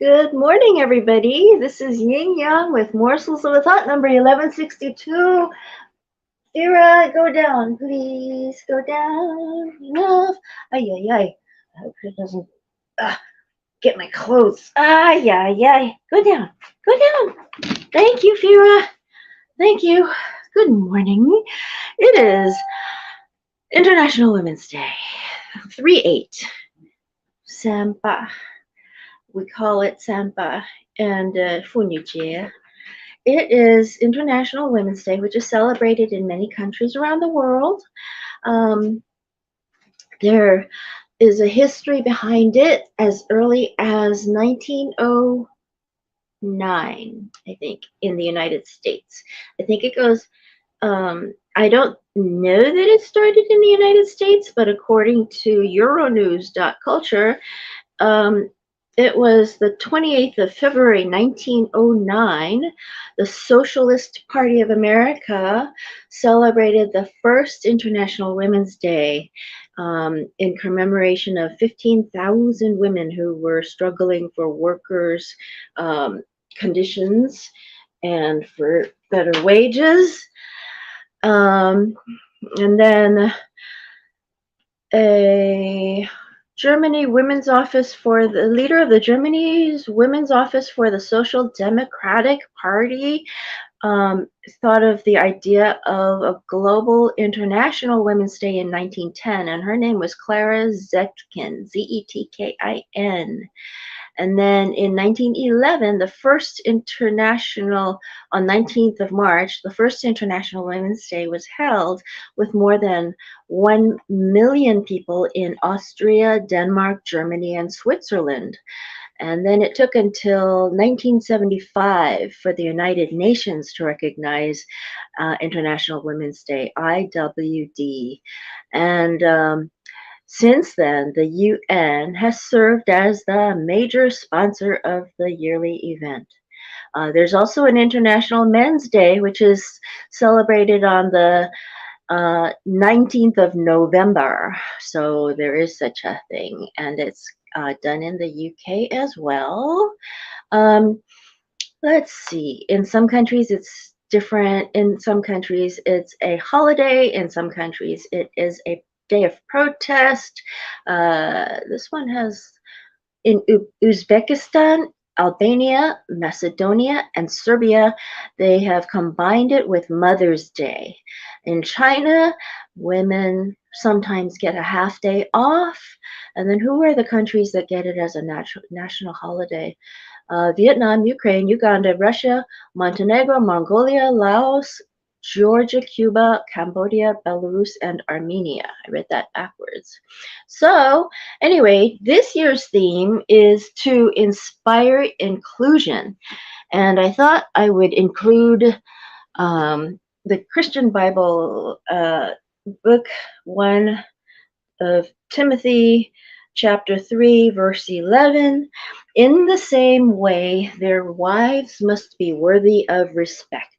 Good morning, everybody. This is Yin Yang with Morsels of a Thought, number 1162. Sarah, go down, please. Go down. Enough. Ay, ay, ay. I hope it doesn't get my clothes. Ay, ay, ay. Go down. Go down. Thank you, Fira. Thank you. Good morning. It is International Women's Day. 3/8. Sampa. We call it Sampa and 妇女节. It is International Women's Day, which is celebrated in many countries around the world. There is a history behind it as early as 1909, I think, in the United States. I think it goes, I don't know that it started in the United States, but according to Euronews.culture, it was the 28th of February, 1909. The Socialist Party of America celebrated the first International Women's Day in commemoration of 15,000 women who were struggling for workers' conditions and for better wages. And then a Germany Women's Office for the leader of the Germany's Women's Office for the Social Democratic Party thought of the idea of a global international Women's Day in 1910, and her name was Clara Zetkin, Zetkin. And then in 1911, on 19th of March, the first International Women's Day was held with more than 1 million people in Austria, Denmark, Germany, and Switzerland. And then it took until 1975 for the United Nations to recognize International Women's Day, IWD. And since then, the UN has served as the major sponsor of the yearly event. There's also an International Men's Day, which is celebrated on the 19th of November. So there is such a thing, and it's done in the UK as well. Let's see. In some countries, it's different. In some countries, it's a holiday. In some countries, it is a day of protest. This one has in Uzbekistan, Albania, Macedonia, and Serbia, they have combined it with Mother's Day. In China, women sometimes get a half day off. And then who are the countries that get it as a national holiday? Vietnam, Ukraine, Uganda, Russia, Montenegro, Mongolia, Laos, Georgia, Cuba, Cambodia, Belarus, and Armenia. I read that backwards. So anyway, this year's theme is to inspire inclusion. And I thought I would include the Christian Bible book 1 of Timothy, chapter 3, verse 11. In the same way, their wives must be worthy of respect.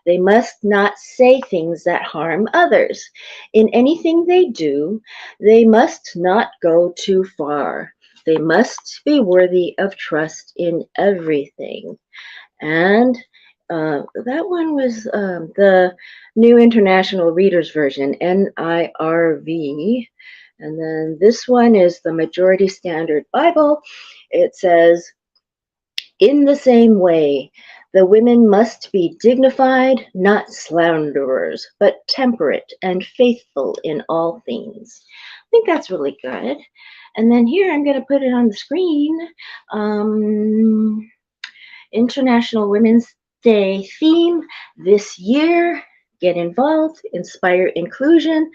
They must not say things that harm others. In anything they do, they must not go too far. They must be worthy of trust in everything. And that one was the New International Reader's Version, NIRV. And then this one is the Majority Standard Bible. It says, in the same way, the women must be dignified, not slanderers, but temperate and faithful in all things. I think that's really good. And then here I'm going to put it on the screen. International Women's Day theme this year: get involved, inspire inclusion,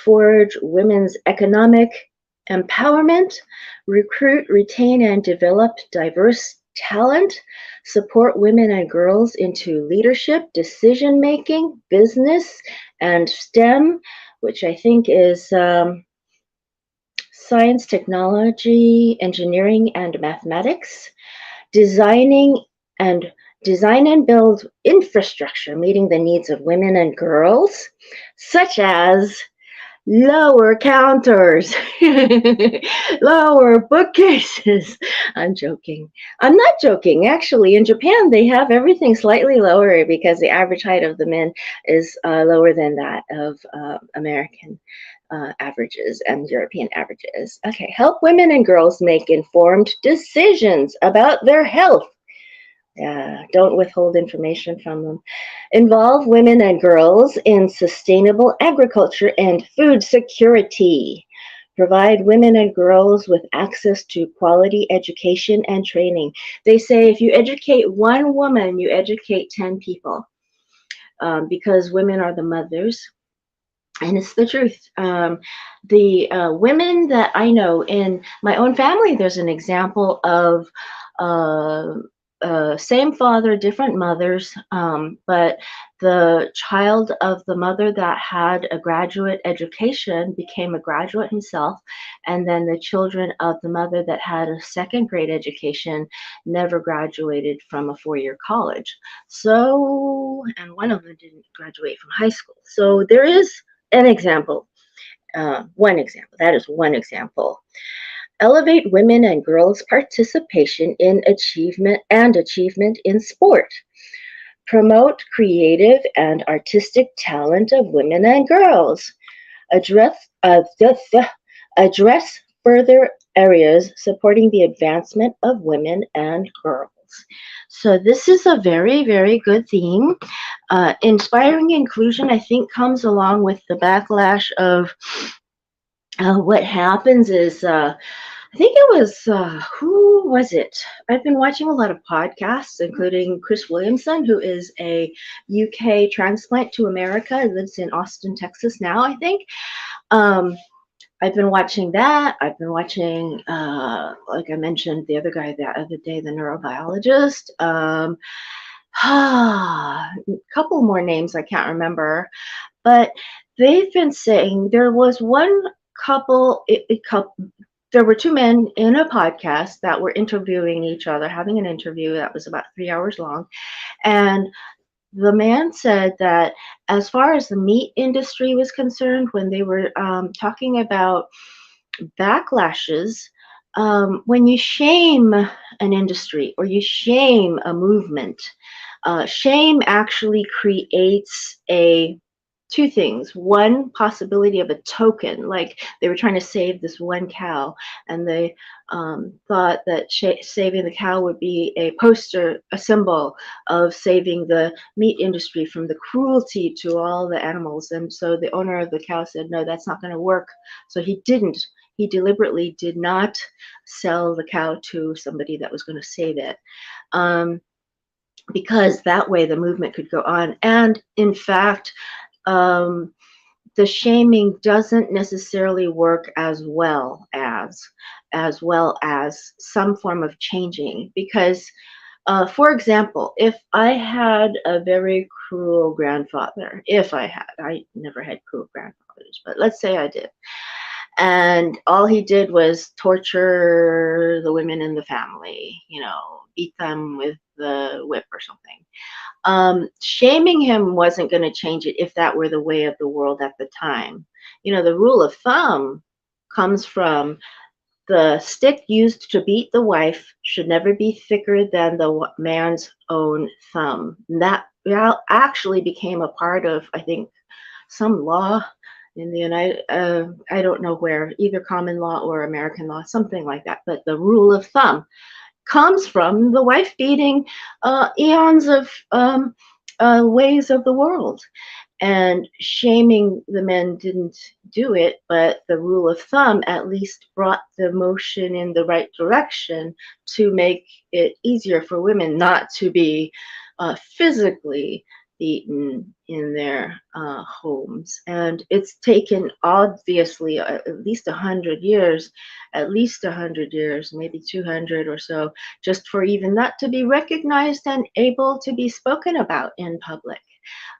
forge women's economic empowerment, recruit, retain, and develop diverse talent, support women and girls into leadership, decision-making, business, and STEM, which I think is science, technology, engineering, and mathematics, design and build infrastructure meeting the needs of women and girls, such as lower counters, lower bookcases. I'm joking. I'm not joking. Actually, in Japan, they have everything slightly lower because the average height of the men is lower than that of American averages and European averages. Okay, help women and girls make informed decisions about their health. Don't withhold information from them. Involve women and girls in sustainable agriculture and food security. Provide women and girls with access to quality education and training. They say if you educate one woman, you educate 10 people, because women are the mothers. And it's the truth. The women that I know in my own family, there's an example of uh, same father, different mothers, but the child of the mother that had a graduate education became a graduate himself, and then the children of the mother that had a second grade education never graduated from a 4-year college. So, and one of them didn't graduate from high school. So there is an example, one example. That is one example. Elevate women and girls' participation in achievement in sport. Promote creative and artistic talent of women and girls. Address address further areas supporting the advancement of women and girls. So this is a very, very good theme. Inspiring inclusion, I think, comes along with the backlash of what happens is, I think it was, who was it? I've been watching a lot of podcasts, including Chris Williamson, who is a UK transplant to America, lives in Austin, Texas now, I think. Um, I've been watching that. I've been watching, like I mentioned, the other guy the other day, the neurobiologist. A couple more names I can't remember, but they've been saying there was one couple, there were two men in a podcast that were interviewing each other, having an interview that was about 3 hours long. And the man said that as far as the meat industry was concerned, when they were talking about backlashes, when you shame an industry or you shame a movement, shame actually creates a two things. One, possibility of a token, like they were trying to save this one cow, and they thought that saving the cow would be a poster, a symbol of saving the meat industry from the cruelty to all the animals. And so the owner of the cow said, no, that's not going to work. So he didn't. He deliberately did not sell the cow to somebody that was going to save it. Because that way the movement could go on. And in fact, the shaming doesn't necessarily work as well as some form of changing, because for example, if I had a very cruel grandfather, I never had cruel grandfathers, but let's say I did, and all he did was torture the women in the family, beat them with the whip or something. Shaming him wasn't going to change it if that were the way of the world at the time. The rule of thumb comes from the stick used to beat the wife should never be thicker than the man's own thumb. And that actually became a part of, I think, some law in the I don't know where, either common law or American law, something like that. But the rule of thumb comes from the wife beating eons of ways of the world. And shaming the men didn't do it, but the rule of thumb at least brought the motion in the right direction to make it easier for women not to be physically beaten in their homes. And it's taken, obviously, at least 100 years, maybe 200 or so, just for even that to be recognized and able to be spoken about in public.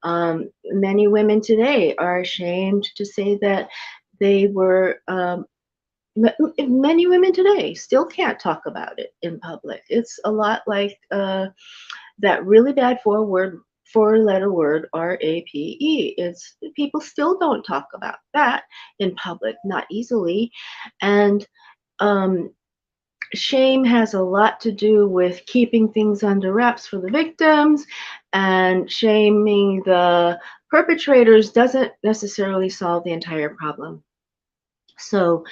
Many women today are ashamed to say that they were, many women today still can't talk about it in public. It's a lot like that really bad four-letter word, RAPE. It's people still don't talk about that in public, not easily, and um, shame has a lot to do with keeping things under wraps for the victims, and shaming the perpetrators doesn't necessarily solve the entire problem. So,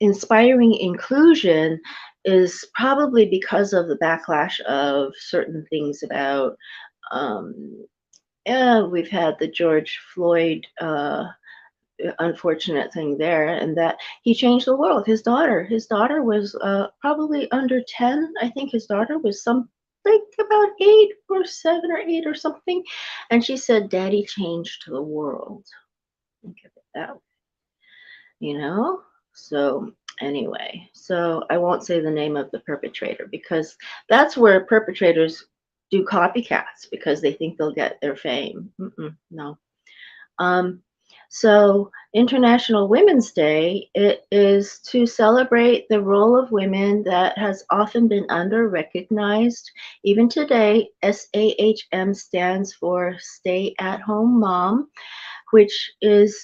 inspiring inclusion is probably because of the backlash of certain things about. Um, yeah, we've had the George Floyd unfortunate thing there, and that he changed the world. His daughter was probably under 10. I think his daughter was some like about 8 or 7 or 8 or something, and she said, "Daddy changed the world." Think of it that way, you know. So anyway, so I won't say the name of the perpetrator because that's where perpetrators do copycats because they think they'll get their fame. No. Um, so International Women's Day, it is to celebrate the role of women that has often been under recognized. Even today, SAHM stands for Stay at Home Mom, which is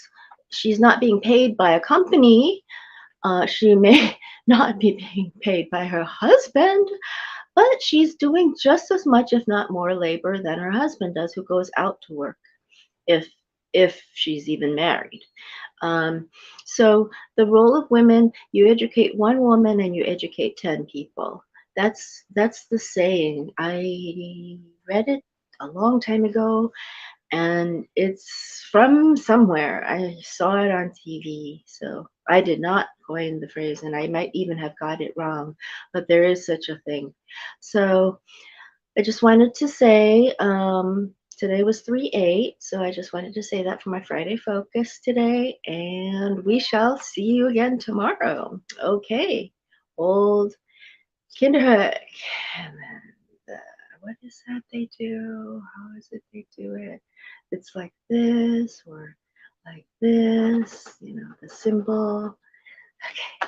she's not being paid by a company. She may not be being paid by her husband, but she's doing just as much, if not more, labor than her husband does, who goes out to work if if she's even married. Um, so the role of women, you educate one woman and you educate 10 people. That's the saying. I read it a long time ago, and it's from somewhere. I saw it on TV. So I did not coin the phrase, and I might even have got it wrong, but there is such a thing. So I just wanted to say today was 3/8, so I just wanted to say that for my Friday focus today, and we shall see you again tomorrow. Okay, old Kinderhook. And then what is that they do? How is it they do it? It's like this or like this, the symbol. Okay.